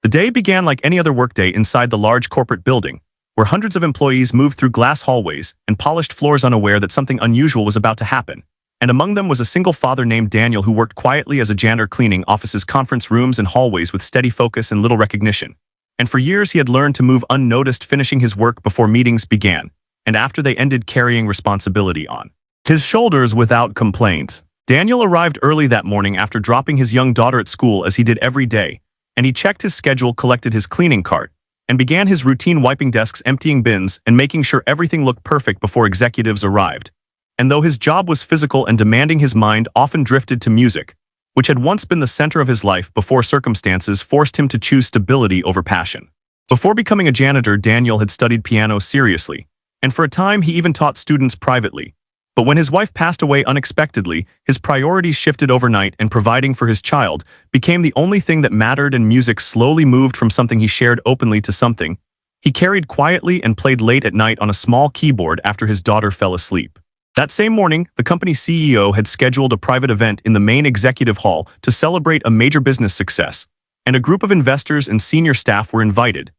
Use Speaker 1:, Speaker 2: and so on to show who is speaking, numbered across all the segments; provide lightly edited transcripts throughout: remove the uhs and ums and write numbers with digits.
Speaker 1: The day began like any other workday inside the large corporate building, where hundreds of employees moved through glass hallways and polished floors unaware that something unusual was about to happen. And among them was a single father named Daniel who worked quietly as a janitor, cleaning offices, conference rooms, and hallways with steady focus and little recognition. And for years he had learned to move unnoticed, finishing his work before meetings began, and after they ended, carrying responsibility on his shoulders without complaint. Daniel arrived early that morning after dropping his young daughter at school as he did every day, and he checked his schedule, collected his cleaning cart, and began his routine, wiping desks, emptying bins, and making sure everything looked perfect before executives arrived. And though his job was physical and demanding, his mind often drifted to music, which had once been the center of his life before circumstances forced him to choose stability over passion. Before becoming a janitor, Daniel had studied piano seriously, and for a time he even taught students privately. But when his wife passed away unexpectedly, his priorities shifted overnight, and providing for his child became the only thing that mattered, and music slowly moved from something he shared openly to something he carried quietly and played late at night on a small keyboard after his daughter fell asleep. That same morning, the company's CEO had scheduled a private event in the main executive hall to celebrate a major business success, and a group of investors and senior staff were invited.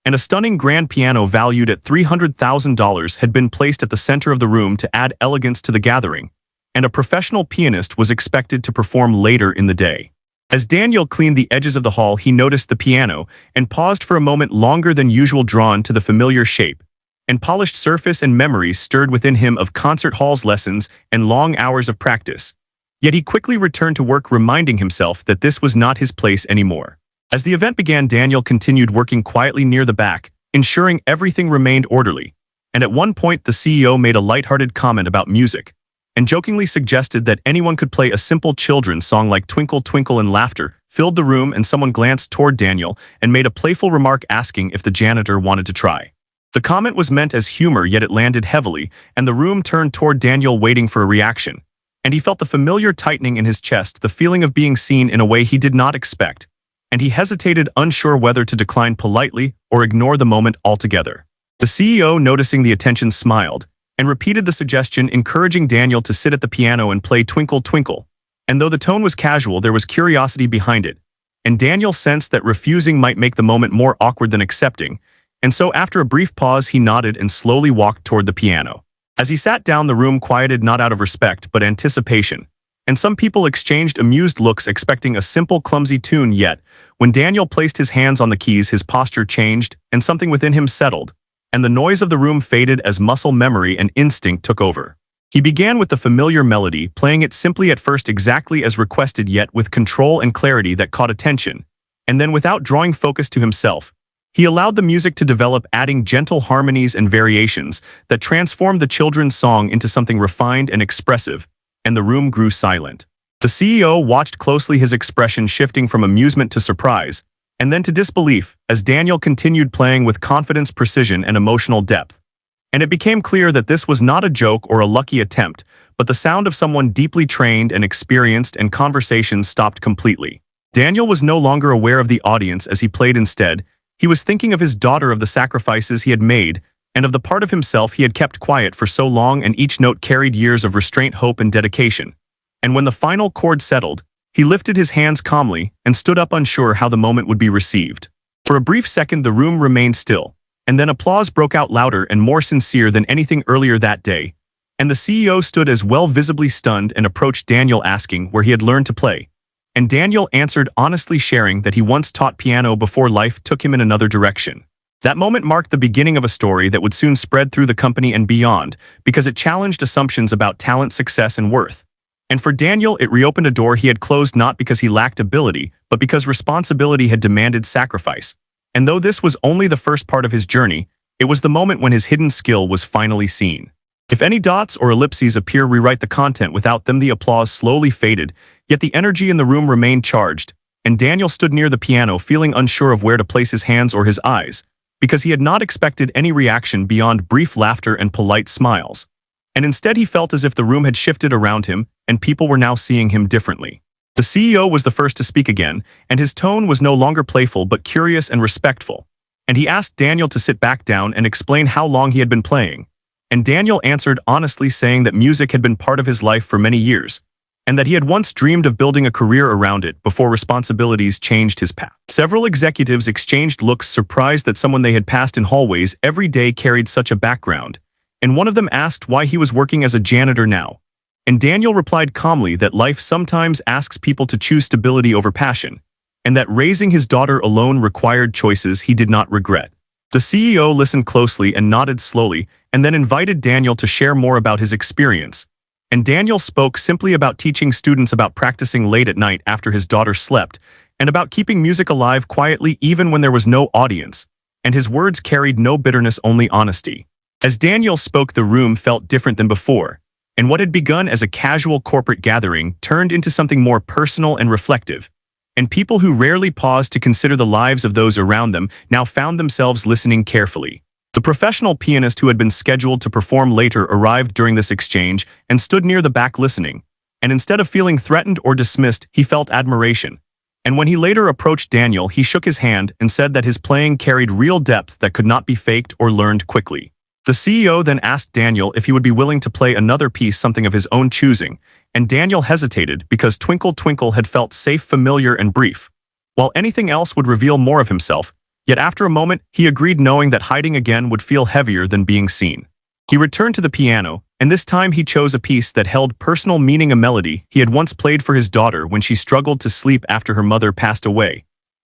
Speaker 1: And a stunning grand piano valued at $300,000 had been placed at the center of the room to add elegance to the gathering, and a professional pianist was expected to perform later in the day. As Daniel cleaned the edges of the hall, he noticed the piano and paused for a moment longer than usual, drawn to the familiar shape and polished surface, and memories stirred within him of concert halls, lessons, and long hours of practice. Yet he quickly returned to work, reminding himself that this was not his place anymore. As the event began, Daniel continued working quietly near the back, ensuring everything remained orderly. And at one point, the CEO made a lighthearted comment about music, and jokingly suggested that anyone could play a simple children's song like Twinkle Twinkle, and laughter filled the room, and someone glanced toward Daniel and made a playful remark asking if the janitor wanted to try. The comment was meant as humor, yet it landed heavily, and the room turned toward Daniel, waiting for a reaction. And he felt the familiar tightening in his chest, the feeling of being seen in a way he did not expect. And he hesitated, unsure whether to decline politely or ignore the moment altogether. The CEO, noticing the attention, smiled and repeated the suggestion, encouraging Daniel to sit at the piano and play Twinkle Twinkle. And though the tone was casual, there was curiosity behind it, and Daniel sensed that refusing might make the moment more awkward than accepting. And so, after a brief pause, he nodded and slowly walked toward the piano. As he sat down, the room quieted, not out of respect but anticipation, and some people exchanged amused looks, expecting a simple, clumsy tune. Yet, when Daniel placed his hands on the keys, his posture changed, and something within him settled, and the noise of the room faded as muscle memory and instinct took over. He began with the familiar melody, playing it simply at first, exactly as requested, yet with control and clarity that caught attention. And then, without drawing focus to himself, he allowed the music to develop, adding gentle harmonies and variations that transformed the children's song into something refined and expressive, and the room grew silent. The CEO watched closely, his expression shifting from amusement to surprise, and then to disbelief, as Daniel continued playing with confidence, precision, and emotional depth. And it became clear that this was not a joke or a lucky attempt, but the sound of someone deeply trained and experienced, and conversations stopped completely. Daniel was no longer aware of the audience as he played. Instead, he was thinking of his daughter, of the sacrifices he had made, and of the part of himself he had kept quiet for so long, and each note carried years of restraint, hope, and dedication. And when the final chord settled, he lifted his hands calmly and stood up, unsure how the moment would be received. For a brief second, the room remained still, and then applause broke out, louder and more sincere than anything earlier that day. And the CEO stood as well, visibly stunned, and approached Daniel, asking where he had learned to play. And Daniel answered honestly, sharing that he once taught piano before life took him in another direction. That moment marked the beginning of a story that would soon spread through the company and beyond, because it challenged assumptions about talent, success, and worth. And for Daniel, it reopened a door he had closed, not because he lacked ability, but because responsibility had demanded sacrifice. And though this was only the first part of his journey, it was the moment when his hidden skill was finally seen. If any dots or ellipses appear, rewrite the content. Without them, the applause slowly faded, yet the energy in the room remained charged, and Daniel stood near the piano, feeling unsure of where to place his hands or his eyes, because he had not expected any reaction beyond brief laughter and polite smiles. And instead, he felt as if the room had shifted around him, and people were now seeing him differently. The CEO was the first to speak again, and his tone was no longer playful but curious and respectful. And he asked Daniel to sit back down and explain how long he had been playing. And Daniel answered honestly, saying that music had been part of his life for many years, and that he had once dreamed of building a career around it before responsibilities changed his path. Several executives exchanged looks, surprised that someone they had passed in hallways every day carried such a background, and one of them asked why he was working as a janitor now. And Daniel replied calmly that life sometimes asks people to choose stability over passion, and that raising his daughter alone required choices he did not regret. The CEO listened closely and nodded slowly, and then invited Daniel to share more about his experience. And Daniel spoke simply about teaching students about practicing late at night after his daughter slept, and about keeping music alive quietly even when there was no audience. And his words carried no bitterness, only honesty. As Daniel spoke, the room felt different than before, and what had begun as a casual corporate gathering turned into something more personal and reflective. And people who rarely paused to consider the lives of those around them now found themselves listening carefully. The professional pianist who had been scheduled to perform later arrived during this exchange and stood near the back listening. And instead of feeling threatened or dismissed, he felt admiration. And when he later approached Daniel, he shook his hand and said that his playing carried real depth that could not be faked or learned quickly. The CEO then asked Daniel if he would be willing to play another piece, something of his own choosing, and Daniel hesitated because Twinkle Twinkle had felt safe, familiar, and brief, while anything else would reveal more of himself. Yet after a moment, he agreed, knowing that hiding again would feel heavier than being seen. He returned to the piano, and this time he chose a piece that held personal meaning, a melody he had once played for his daughter when she struggled to sleep after her mother passed away.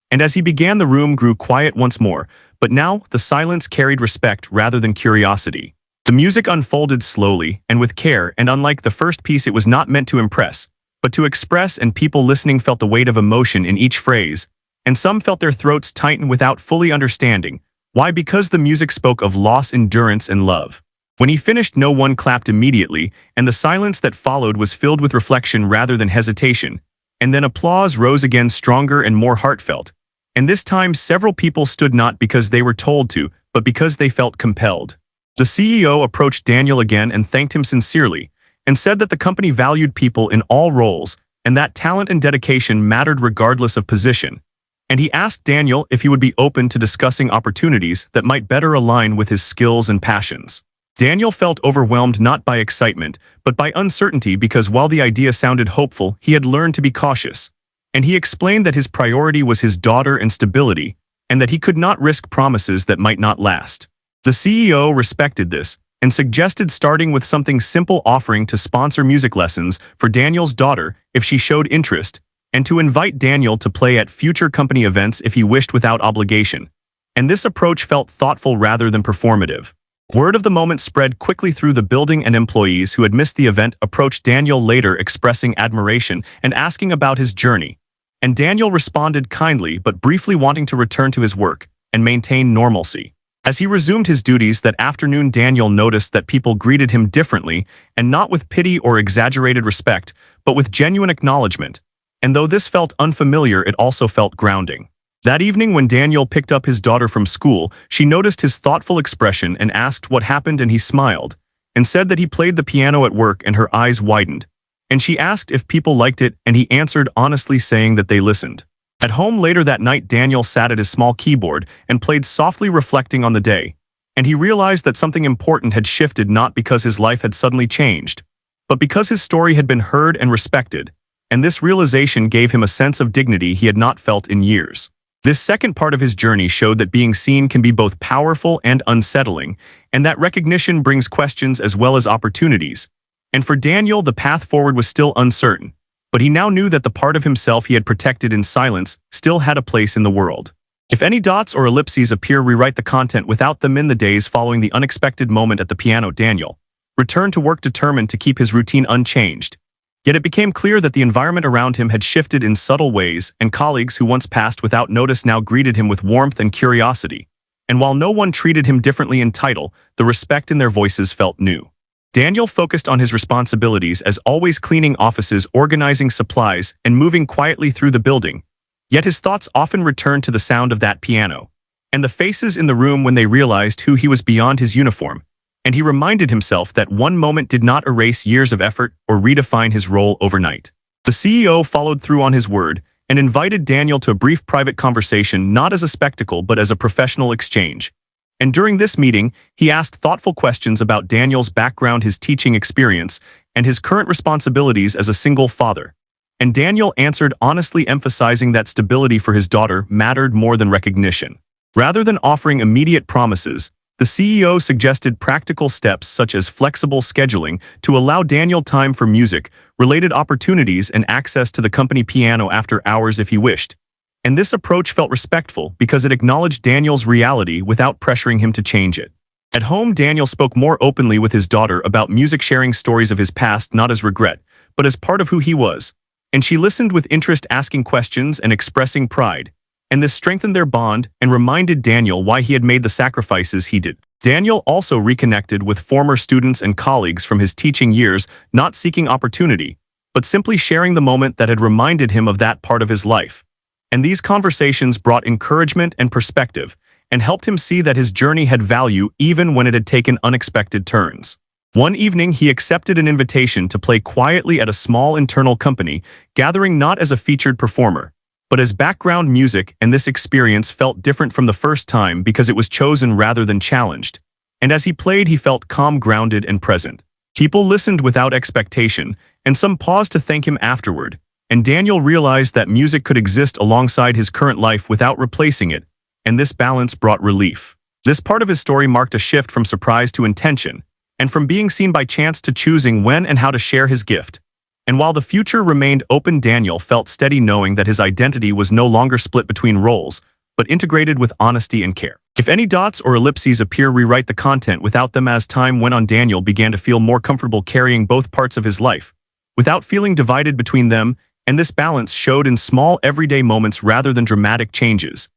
Speaker 1: And as he began, the room grew quiet once more, but now the silence carried respect rather than curiosity. The music unfolded slowly and with care, and unlike the first piece, it was not meant to impress, but to express, and people listening felt the weight of emotion in each phrase, and some felt their throats tighten without fully understanding why, because the music spoke of loss, endurance, and love. When he finished, no one clapped immediately, and the silence that followed was filled with reflection rather than hesitation, and then applause rose again, stronger and more heartfelt. And this time several people stood, not because they were told to, but because they felt compelled. The CEO approached Daniel again and thanked him sincerely, and said that the company valued people in all roles, and that talent and dedication mattered regardless of position. And he asked Daniel if he would be open to discussing opportunities that might better align with his skills and passions. Daniel felt overwhelmed, not by excitement, but by uncertainty, because while the idea sounded hopeful, he had learned to be cautious. And he explained that his priority was his daughter and stability, and that he could not risk promises that might not last. The CEO respected this, and suggested starting with something simple, offering to sponsor music lessons for Daniel's daughter if she showed interest, and to invite Daniel to play at future company events if he wished without obligation. And this approach felt thoughtful rather than performative. Word of the moment spread quickly through the building, and employees who had missed the event approached Daniel later, expressing admiration and asking about his journey. And Daniel responded kindly but briefly, wanting to return to his work and maintain normalcy. As he resumed his duties that afternoon, Daniel noticed that people greeted him differently, and not with pity or exaggerated respect, but with genuine acknowledgement. And though this felt unfamiliar, it also felt grounding. That evening, when Daniel picked up his daughter from school, she noticed his thoughtful expression and asked what happened, and he smiled and said that he played the piano at work, and her eyes widened. And she asked if people liked it, and he answered honestly, saying that they listened. At home later that night, Daniel sat at his small keyboard and played softly, reflecting on the day. And he realized that something important had shifted, not because his life had suddenly changed, but because his story had been heard and respected. And this realization gave him a sense of dignity he had not felt in years. This second part of his journey showed that being seen can be both powerful and unsettling, and that recognition brings questions as well as opportunities. And for Daniel, the path forward was still uncertain, but he now knew that the part of himself he had protected in silence still had a place in the world. If any dots or ellipses appear, rewrite the content without them. In the days following the unexpected moment at the piano, Daniel returned to work, determined to keep his routine unchanged. Yet it became clear that the environment around him had shifted in subtle ways, and colleagues who once passed without notice now greeted him with warmth and curiosity. And while no one treated him differently in title, the respect in their voices felt new. Daniel focused on his responsibilities as always, cleaning offices, organizing supplies, and moving quietly through the building. Yet his thoughts often returned to the sound of that piano, and the faces in the room when they realized who he was beyond his uniform. And he reminded himself that one moment did not erase years of effort or redefine his role overnight. The CEO followed through on his word and invited Daniel to a brief private conversation, not as a spectacle but as a professional exchange. And during this meeting, he asked thoughtful questions about Daniel's background, his teaching experience, and his current responsibilities as a single father. And Daniel answered honestly, emphasizing that stability for his daughter mattered more than recognition. Rather than offering immediate promises, the CEO suggested practical steps such as flexible scheduling to allow Daniel time for music-related opportunities and access to the company piano after hours if he wished. And this approach felt respectful because it acknowledged Daniel's reality without pressuring him to change it. At home, Daniel spoke more openly with his daughter about music, sharing stories of his past not as regret, but as part of who he was. And she listened with interest, asking questions and expressing pride. And this strengthened their bond and reminded Daniel why he had made the sacrifices he did. Daniel also reconnected with former students and colleagues from his teaching years, not seeking opportunity, but simply sharing the moment that had reminded him of that part of his life. And these conversations brought encouragement and perspective, and helped him see that his journey had value even when it had taken unexpected turns. One evening, he accepted an invitation to play quietly at a small internal company, gathering not as a featured performer, but as background music, and this experience felt different from the first time because it was chosen rather than challenged. And as he played, he felt calm, grounded, and present. People listened without expectation, and some paused to thank him afterward, and Daniel realized that music could exist alongside his current life without replacing it, and this balance brought relief. This part of his story marked a shift from surprise to intention, and from being seen by chance to choosing when and how to share his gift. And while the future remained open, Daniel felt steady knowing that his identity was no longer split between roles, but integrated with honesty and care. If any dots or ellipses appear, rewrite the content without them. As time went on, Daniel began to feel more comfortable carrying both parts of his life, without feeling divided between them, and this balance showed in small everyday moments rather than dramatic changes.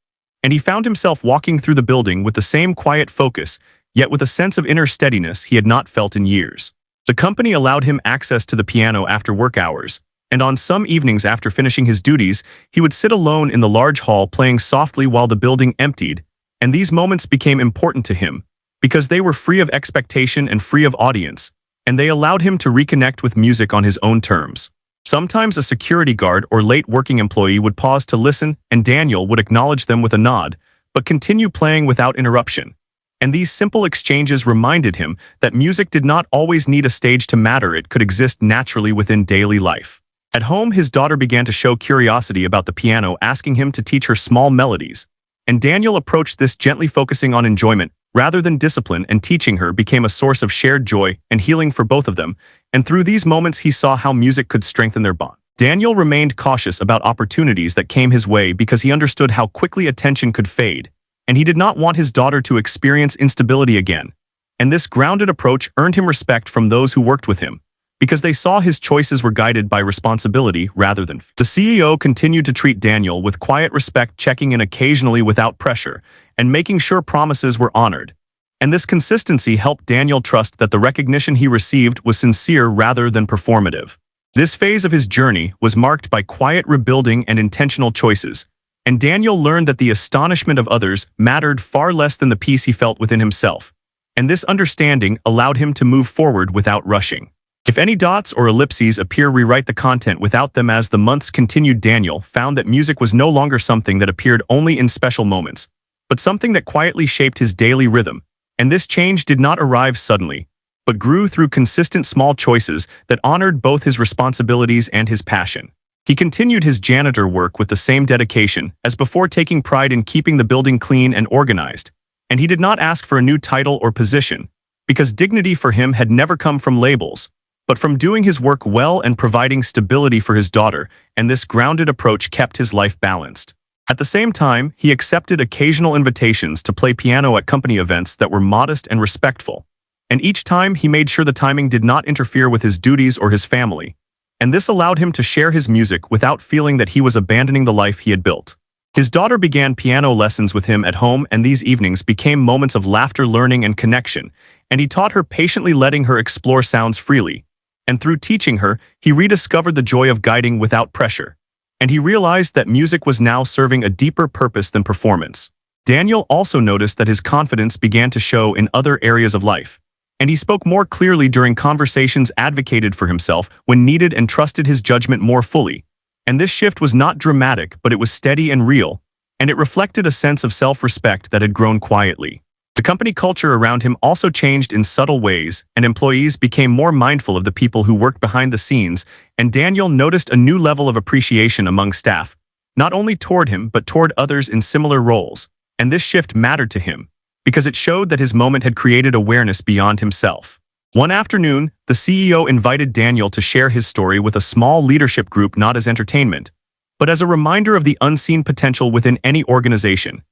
Speaker 1: And he found himself walking through the building with the same quiet focus, yet with a sense of inner steadiness he had not felt in years. The company allowed him access to the piano after work hours, and on some evenings after finishing his duties, he would sit alone in the large hall playing softly while the building emptied, and these moments became important to him, because they were free of expectation and free of audience, and they allowed him to reconnect with music on his own terms. Sometimes a security guard or late working employee would pause to listen, and Daniel would acknowledge them with a nod, but continue playing without interruption. And these simple exchanges reminded him that music did not always need a stage to matter. It could exist naturally within daily life. At home, his daughter began to show curiosity about the piano, asking him to teach her small melodies. And Daniel approached this gently, focusing on enjoyment rather than discipline, and teaching her became a source of shared joy and healing for both of them. And through these moments, he saw how music could strengthen their bond. Daniel remained cautious about opportunities that came his way because he understood how quickly attention could fade, and he did not want his daughter to experience instability again. And this grounded approach earned him respect from those who worked with him, because they saw his choices were guided by responsibility rather than fear. The CEO continued to treat Daniel with quiet respect, checking in occasionally without pressure, and making sure promises were honored. And this consistency helped Daniel trust that the recognition he received was sincere rather than performative. This phase of his journey was marked by quiet rebuilding and intentional choices, and Daniel learned that the astonishment of others mattered far less than the peace he felt within himself. And this understanding allowed him to move forward without rushing. If any dots or ellipses appear, rewrite the content without them. As the months continued, Daniel found that music was no longer something that appeared only in special moments, but something that quietly shaped his daily rhythm. And this change did not arrive suddenly, but grew through consistent small choices that honored both his responsibilities and his passion. He continued his janitor work with the same dedication as before, taking pride in keeping the building clean and organized. And he did not ask for a new title or position, because dignity for him had never come from labels, but from doing his work well and providing stability for his daughter, and this grounded approach kept his life balanced. At the same time, he accepted occasional invitations to play piano at company events that were modest and respectful, and each time he made sure the timing did not interfere with his duties or his family, and this allowed him to share his music without feeling that he was abandoning the life he had built. His daughter began piano lessons with him at home, and these evenings became moments of laughter, learning, and connection, and he taught her patiently, letting her explore sounds freely. And through teaching her, he rediscovered the joy of guiding without pressure. And he realized that music was now serving a deeper purpose than performance. Daniel also noticed that his confidence began to show in other areas of life, and he spoke more clearly during conversations, advocated for himself when needed, and trusted his judgment more fully. And this shift was not dramatic, but it was steady and real, and it reflected a sense of self-respect that had grown quietly. The company culture around him also changed in subtle ways, and employees became more mindful of the people who worked behind the scenes, and Daniel noticed a new level of appreciation among staff, not only toward him but toward others in similar roles. And this shift mattered to him, because it showed that his moment had created awareness beyond himself. One afternoon, the CEO invited Daniel to share his story with a small leadership group, not as entertainment, but as a reminder of the unseen potential within any organization.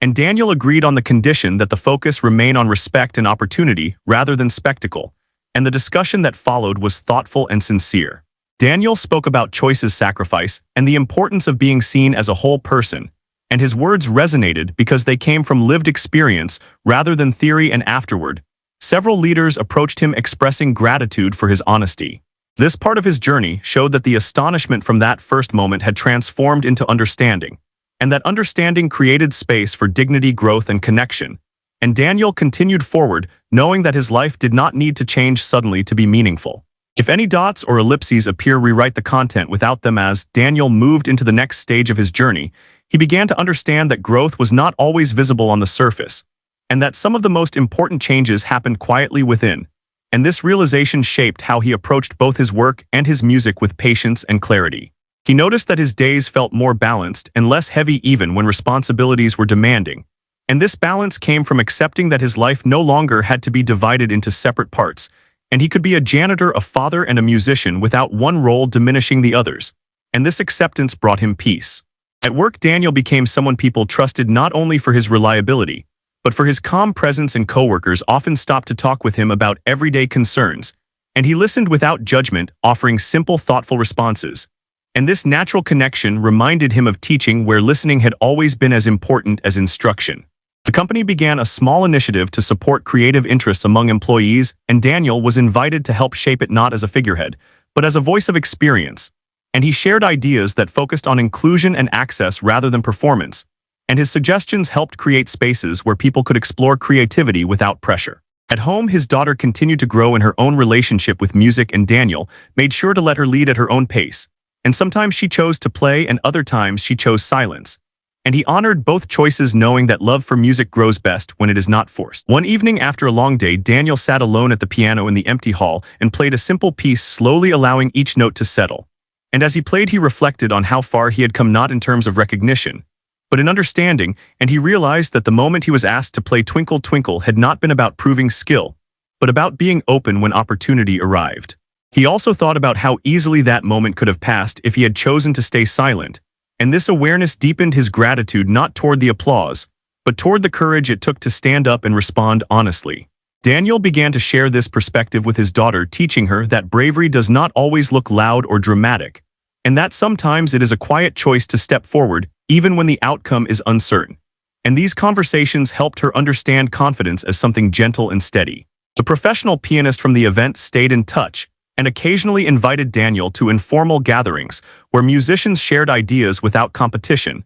Speaker 1: And Daniel agreed on the condition that the focus remain on respect and opportunity rather than spectacle, and the discussion that followed was thoughtful and sincere. Daniel spoke about choices, sacrifice, and the importance of being seen as a whole person, and his words resonated because they came from lived experience rather than theory. And afterward, several leaders approached him expressing gratitude for his honesty. This part of his journey showed that the astonishment from that first moment had transformed into understanding, and that understanding created space for dignity, growth, and connection. And Daniel continued forward, knowing that his life did not need to change suddenly to be meaningful. If any dots or ellipses appear, rewrite the content without them. As Daniel moved into the next stage of his journey, he began to understand that growth was not always visible on the surface, and that some of the most important changes happened quietly within. And this realization shaped how he approached both his work and his music with patience and clarity. He noticed that his days felt more balanced and less heavy even when responsibilities were demanding. And this balance came from accepting that his life no longer had to be divided into separate parts, and he could be a janitor, a father, and a musician without one role diminishing the others. And this acceptance brought him peace. At work, Daniel became someone people trusted not only for his reliability, but for his calm presence, and coworkers often stopped to talk with him about everyday concerns, and he listened without judgment, offering simple, thoughtful responses. And this natural connection reminded him of teaching, where listening had always been as important as instruction. The company began a small initiative to support creative interests among employees, and Daniel was invited to help shape it, not as a figurehead, but as a voice of experience. And he shared ideas that focused on inclusion and access rather than performance, and his suggestions helped create spaces where people could explore creativity without pressure. At home, his daughter continued to grow in her own relationship with music, and Daniel made sure to let her lead at her own pace. And sometimes she chose to play, and other times she chose silence. And he honored both choices, knowing that love for music grows best when it is not forced. One evening after a long day, Daniel sat alone at the piano in the empty hall and played a simple piece, slowly allowing each note to settle. And as he played, he reflected on how far he had come, not in terms of recognition, but in understanding, and he realized that the moment he was asked to play Twinkle Twinkle had not been about proving skill, but about being open when opportunity arrived. He also thought about how easily that moment could have passed if he had chosen to stay silent, and this awareness deepened his gratitude, not toward the applause, but toward the courage it took to stand up and respond honestly. Daniel began to share this perspective with his daughter, teaching her that bravery does not always look loud or dramatic, and that sometimes it is a quiet choice to step forward, even when the outcome is uncertain. And these conversations helped her understand confidence as something gentle and steady. The professional pianist from the event stayed in touch, and occasionally invited Daniel to informal gatherings where musicians shared ideas without competition.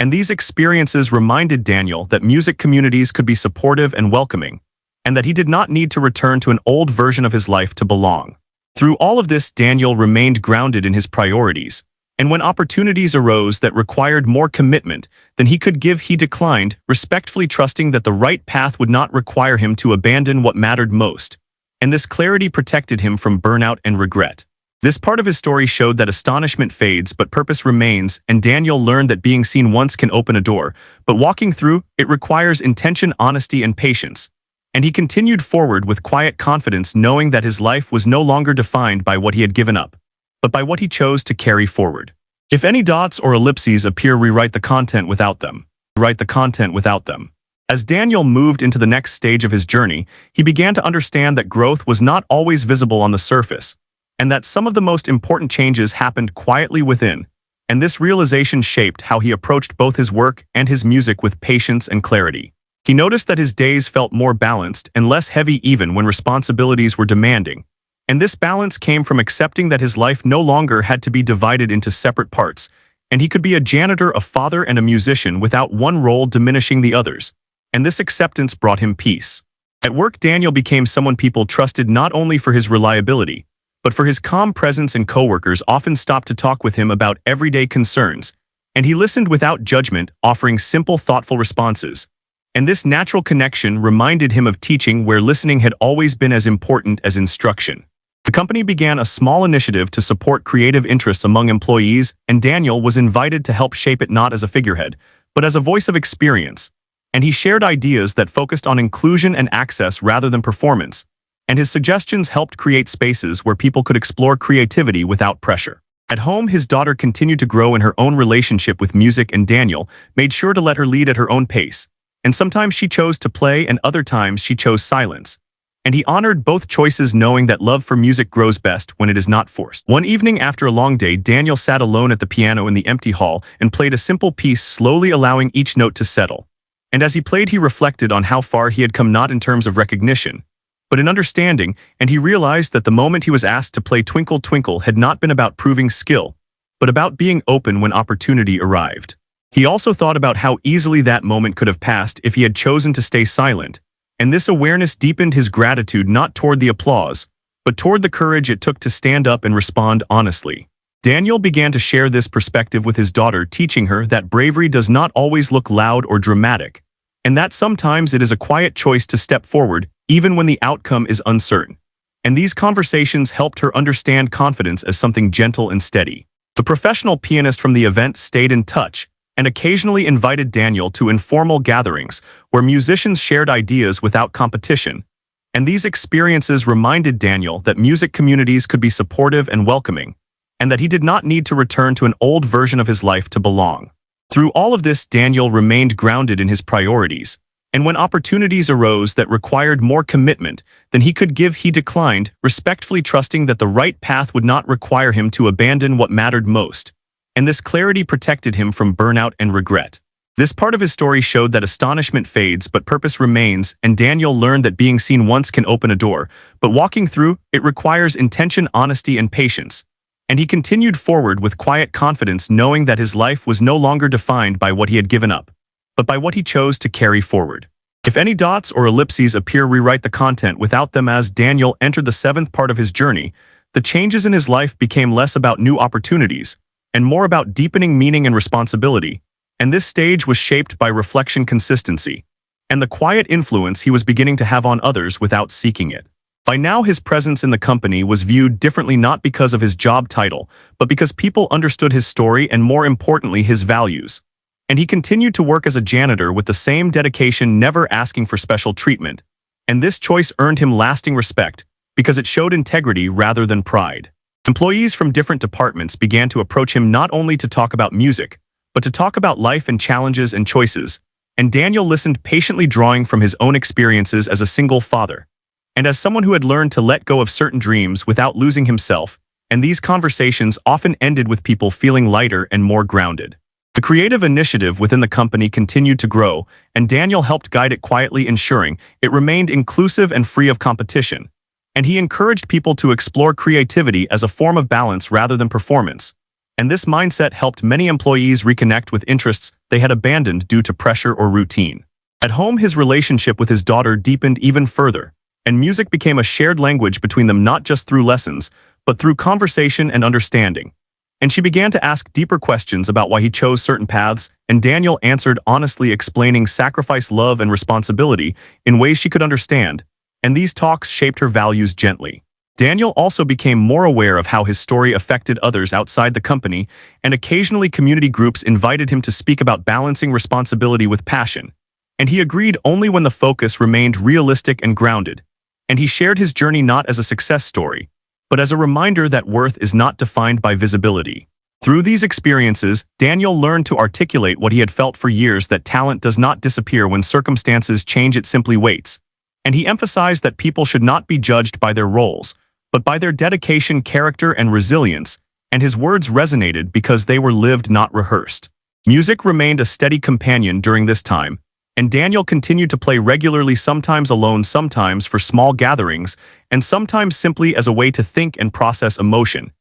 Speaker 1: And these experiences reminded Daniel that music communities could be supportive and welcoming, and that he did not need to return to an old version of his life to belong. Through all of this, Daniel remained grounded in his priorities, and when opportunities arose that required more commitment than he could give, he declined, respectfully trusting that the right path would not require him to abandon what mattered most. And this clarity protected him from burnout and regret. This part of his story showed that astonishment fades but purpose remains, and Daniel learned that being seen once can open a door, but walking through it requires intention, honesty, and patience. And he continued forward with quiet confidence, knowing that his life was no longer defined by what he had given up, but by what he chose to carry forward. If any dots or ellipses appear, rewrite the content without them. Write the content without them. As Daniel moved into the next stage of his journey, he began to understand that growth was not always visible on the surface, and that some of the most important changes happened quietly within. And this realization shaped how he approached both his work and his music with patience and clarity. He noticed that his days felt more balanced and less heavy even when responsibilities were demanding. And this balance came from accepting that his life no longer had to be divided into separate parts, and he could be a janitor, a father, and a musician without one role diminishing the others. And this acceptance brought him peace. At work, Daniel became someone people trusted not only for his reliability, but for his calm presence, and coworkers often stopped to talk with him about everyday concerns, and he listened without judgment, offering simple, thoughtful responses. And this natural connection reminded him of teaching where listening had always been as important as instruction. The company began a small initiative to support creative interests among employees, and Daniel was invited to help shape it not as a figurehead, but as a voice of experience. And he shared ideas that focused on inclusion and access rather than performance. And his suggestions helped create spaces where people could explore creativity without pressure. At home, his daughter continued to grow in her own relationship with music, and Daniel made sure to let her lead at her own pace. And sometimes she chose to play, and other times she chose silence. And he honored both choices, knowing that love for music grows best when it is not forced. One evening after a long day, Daniel sat alone at the piano in the empty hall and played a simple piece, slowly allowing each note to settle. And as he played, he reflected on how far he had come, not in terms of recognition, but in understanding, and he realized that the moment he was asked to play Twinkle Twinkle had not been about proving skill, but about being open when opportunity arrived. He also thought about how easily that moment could have passed if he had chosen to stay silent, and this awareness deepened his gratitude, not toward the applause, but toward the courage it took to stand up and respond honestly. Daniel began to share this perspective with his daughter, teaching her that bravery does not always look loud or dramatic, and that sometimes it is a quiet choice to step forward, even when the outcome is uncertain. And these conversations helped her understand confidence as something gentle and steady. The professional pianist from the event stayed in touch and occasionally invited Daniel to informal gatherings where musicians shared ideas without competition. And these experiences reminded Daniel that music communities could be supportive and welcoming, and that he did not need to return to an old version of his life to belong. Through all of this, Daniel remained grounded in his priorities, and when opportunities arose that required more commitment than he could give, he declined, respectfully trusting that the right path would not require him to abandon what mattered most. And this clarity protected him from burnout and regret. This part of his story showed that astonishment fades but purpose remains, and Daniel learned that being seen once can open a door, but walking through it requires intention, honesty, and patience. And he continued forward with quiet confidence, knowing that his life was no longer defined by what he had given up, but by what he chose to carry forward. If any dots or ellipses appear, rewrite the content without them. As Daniel entered the seventh part of his journey, the changes in his life became less about new opportunities and more about deepening meaning and responsibility. And this stage was shaped by reflection, consistency, and the quiet influence he was beginning to have on others without seeking it. By now, his presence in the company was viewed differently, not because of his job title, but because people understood his story and, more importantly, his values. And he continued to work as a janitor with the same dedication, never asking for special treatment. And this choice earned him lasting respect because it showed integrity rather than pride. Employees from different departments began to approach him not only to talk about music, but to talk about life and challenges and choices. And Daniel listened patiently, drawing from his own experiences as a single father, and as someone who had learned to let go of certain dreams without losing himself. And these conversations often ended with people feeling lighter and more grounded. The creative initiative within the company continued to grow, and Daniel helped guide it quietly, ensuring it remained inclusive and free of competition. And he encouraged people to explore creativity as a form of balance rather than performance. And this mindset helped many employees reconnect with interests they had abandoned due to pressure or routine. At home, his relationship with his daughter deepened even further, and music became a shared language between them, not just through lessons, but through conversation and understanding. And she began to ask deeper questions about why he chose certain paths, and Daniel answered honestly, explaining sacrifice, love, and responsibility in ways she could understand. And these talks shaped her values gently. Daniel also became more aware of how his story affected others outside the company, and occasionally community groups invited him to speak about balancing responsibility with passion. And he agreed only when the focus remained realistic and grounded. And he shared his journey not as a success story, but as a reminder that worth is not defined by visibility. Through these experiences, Daniel learned to articulate what he had felt for years, that talent does not disappear when circumstances change, it simply waits. And he emphasized that people should not be judged by their roles, but by their dedication, character, and resilience, and his words resonated because they were lived, not rehearsed. Music remained a steady companion during this time, and Daniel continued to play regularly, sometimes alone, sometimes for small gatherings, and sometimes simply as a way to think and process emotion.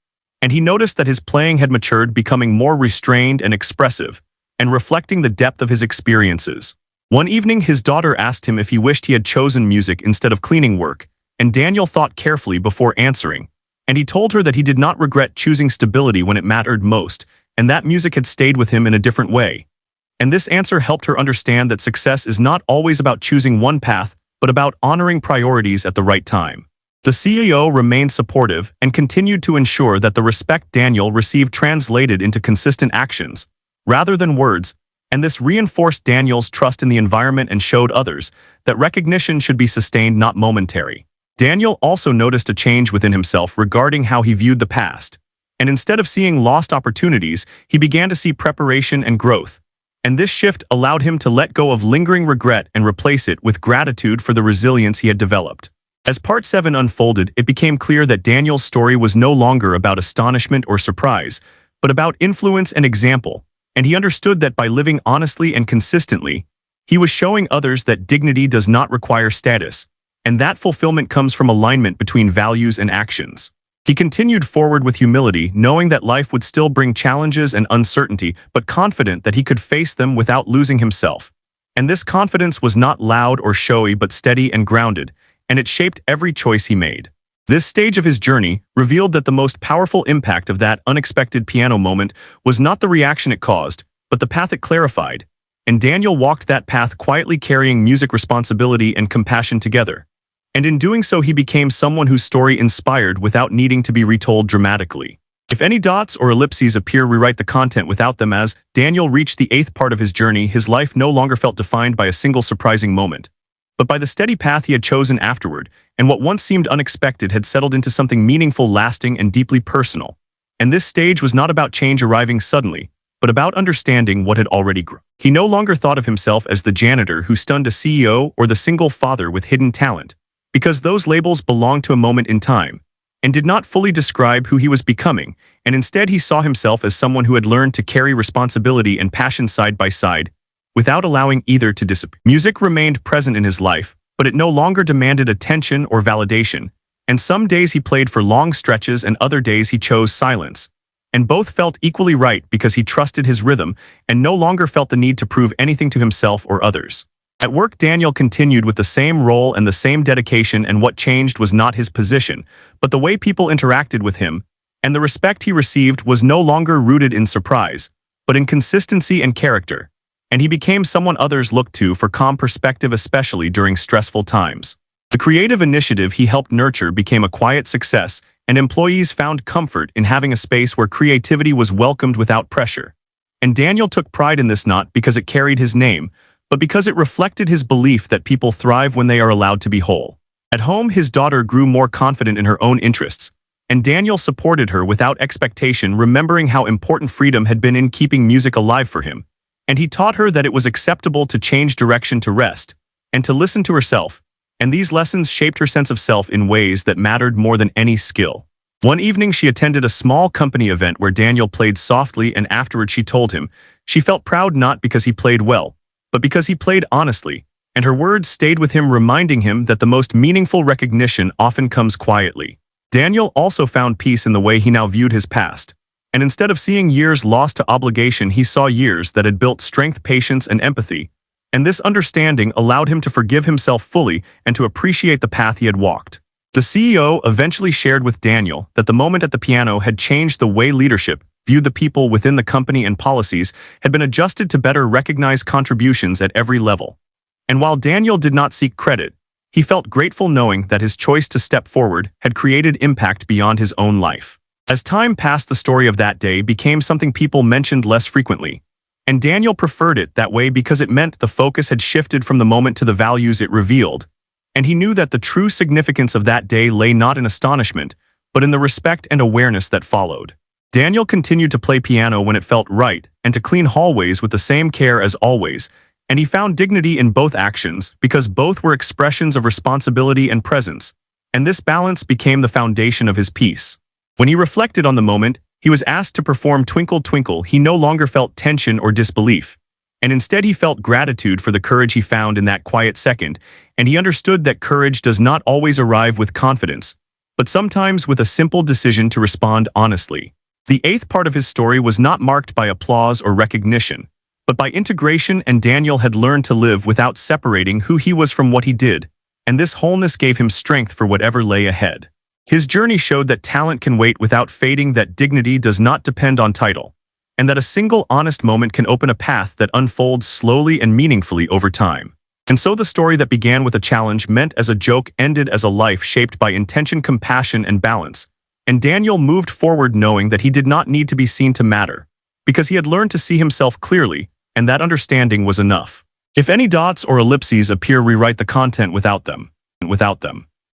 Speaker 1: And he noticed that his playing had matured, becoming more restrained and expressive, and reflecting the depth of his experiences. One evening, his daughter asked him if he wished he had chosen music instead of cleaning work, and Daniel thought carefully before answering. And he told her that he did not regret choosing stability when it mattered most, and that music had stayed with him in a different way. And this answer helped her understand that success is not always about choosing one path, but about honoring priorities at the right time. The CEO remained supportive and continued to ensure that the respect Daniel received translated into consistent actions, rather than words, and this reinforced Daniel's trust in the environment and showed others that recognition should be sustained, not momentary. Daniel also noticed a change within himself regarding how he viewed the past, and instead of seeing lost opportunities, he began to see preparation and growth. And this shift allowed him to let go of lingering regret and replace it with gratitude for the resilience he had developed. As Part 7 unfolded, it became clear that Daniel's story was no longer about astonishment or surprise, but about influence and example, and he understood that by living honestly and consistently, he was showing others that dignity does not require status, and that fulfillment comes from alignment between values and actions. He continued forward with humility, knowing that life would still bring challenges and uncertainty, but confident that he could face them without losing himself. And this confidence was not loud or showy but steady and grounded, and it shaped every choice he made. This stage of his journey revealed that the most powerful impact of that unexpected piano moment was not the reaction it caused, but the path it clarified. And Daniel walked that path quietly, carrying music responsibility and compassion together. And in doing so, he became someone whose story inspired without needing to be retold dramatically. If any dots or ellipses appear, rewrite the content without them. As Daniel reached the 8th part of his journey, his life no longer felt defined by a single surprising moment, but by the steady path he had chosen afterward, and what once seemed unexpected had settled into something meaningful, lasting, and deeply personal. And this stage was not about change arriving suddenly, but about understanding what had already grown. He no longer thought of himself as the janitor who stunned a CEO or the single father with hidden talent, because those labels belonged to a moment in time, and did not fully describe who he was becoming, and instead he saw himself as someone who had learned to carry responsibility and passion side by side, without allowing either to disappear. Music remained present in his life, but it no longer demanded attention or validation, and some days he played for long stretches and other days he chose silence. And both felt equally right because he trusted his rhythm and no longer felt the need to prove anything to himself or others. At work, Daniel continued with the same role and the same dedication, and what changed was not his position, but the way people interacted with him, and the respect he received was no longer rooted in surprise, but in consistency and character. And he became someone others looked to for calm perspective, especially during stressful times. The creative initiative he helped nurture became a quiet success, and employees found comfort in having a space where creativity was welcomed without pressure. And Daniel took pride in this, not because it carried his name, but because it reflected his belief that people thrive when they are allowed to be whole. At home, his daughter grew more confident in her own interests, and Daniel supported her without expectation, remembering how important freedom had been in keeping music alive for him. And he taught her that it was acceptable to change direction, to rest, and to listen to herself, and these lessons shaped her sense of self in ways that mattered more than any skill. One evening, she attended a small company event where Daniel played softly, and afterward she told him she felt proud not because he played well, but because he played honestly, and her words stayed with him, reminding him that the most meaningful recognition often comes quietly. Daniel also found peace in the way he now viewed his past. And instead of seeing years lost to obligation, he saw years that had built strength, patience, and empathy. And this understanding allowed him to forgive himself fully and to appreciate the path he had walked. The CEO eventually shared with Daniel that the moment at the piano had changed the way leadership viewed the people within the company, and policies had been adjusted to better recognize contributions at every level. And while Daniel did not seek credit, he felt grateful knowing that his choice to step forward had created impact beyond his own life. As time passed, the story of that day became something people mentioned less frequently, and Daniel preferred it that way because it meant the focus had shifted from the moment to the values it revealed, and he knew that the true significance of that day lay not in astonishment, but in the respect and awareness that followed. Daniel continued to play piano when it felt right, and to clean hallways with the same care as always, and he found dignity in both actions because both were expressions of responsibility and presence, and this balance became the foundation of his peace. When he reflected on the moment he was asked to perform Twinkle Twinkle, he no longer felt tension or disbelief, and instead he felt gratitude for the courage he found in that quiet second, and he understood that courage does not always arrive with confidence, but sometimes with a simple decision to respond honestly. The 8th part of his story was not marked by applause or recognition, but by integration, and Daniel had learned to live without separating who he was from what he did, and this wholeness gave him strength for whatever lay ahead. His journey showed that talent can wait without fading, that dignity does not depend on title, and that a single honest moment can open a path that unfolds slowly and meaningfully over time. And so the story that began with a challenge meant as a joke ended as a life shaped by intention, compassion, and balance. And Daniel moved forward knowing that he did not need to be seen to matter, because he had learned to see himself clearly, and that understanding was enough. If any dots or ellipses appear, rewrite the content without them.